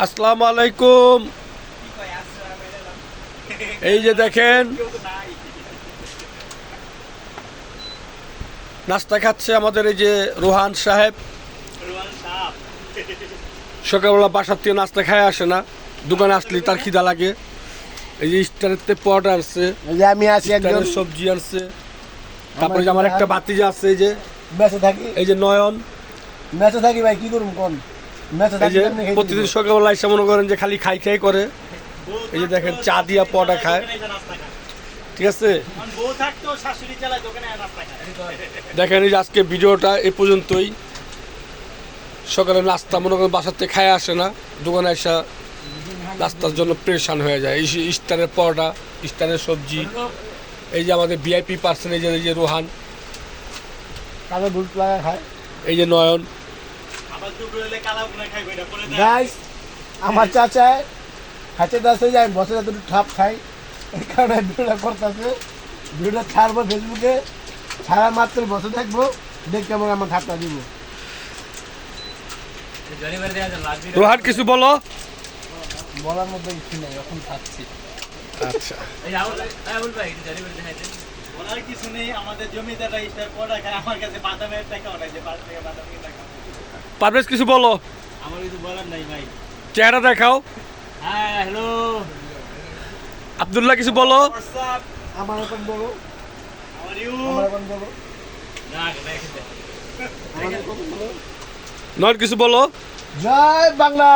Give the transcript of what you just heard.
আসসালামু আলাইকুম। এই যে দেখেন নাস্তা খাচ্ছে আমাদের এই যে রোহান সাহেব। সকালবেলা বাসার থেকে নাস্তা খায় আসে না, দোকানে আসলে তার খিদা লাগে। এই যে স্টারের পট আনছে, আমি আছি একজন সবজি আনছে। তারপরে যে আমার একটা বাতিজা আছে, এই যে মেসে থাকি, এই যে নয়ন। মেসে থাকি ভাই, কি করুন কোন মেসে এই থাকি। যে প্রতিদিন সকালবেলা এসে মনে করেন যে খালি খাই খাই করে। এই যে দেখেন চা দিয়া পটা খায়, ঠিক আছে। দেখেন এই যে আজকে ভিডিওটা এ পর্যন্তই। সকালে নাস্তা মনে করেন বাসার থেকে খায় আসে না, দোকানে আসা নাস্তার জন্য প্রেশান হয়ে যায়। এই স্টারের পরোটা, স্টারের সবজি। এই যে আমাদের ভিআইপি পার্সন, এই যে রোহান, তাকে বুট লাগা খায়। এই যে নয়ন। গাইস, আমার চাচায় হাতে দাসে যায় বছরে দুটো ঠাপ খাই, এই কারণে ভিডিওটা করতেছে। ভিডিওটা ছাড়বো ফেসবুকে, ছাড়া মাত্র বসে থাকবো, দেখতে আমার ঠাপটা দিব। রোহান কিছু বলো। বলার মধ্যে কিছু নেই, এখন খাচ্ছি। আচ্ছা, বলার কিছু নেই, আমাদের জমিদাররা স্টার পড়া খায়, আমার কাছে বাদামের টাকা ওঠাইছে, 5 টাকা বাদামের টাকা। পারভেজ কিছু বলো। আমার কিছু বলার নাই ভাই। চেহারা দেখাও। হ্যাঁ, হ্যালো। আব্দুল্লাহ কিছু বলো। হোয়াটসঅ্যাপ। আমার এখন বলো, হাউ আর ইউ? আমার এখন বলো, না, দেখেন। আমার এখন বলো। নয়ন কিছু বলো। জয় বাংলা।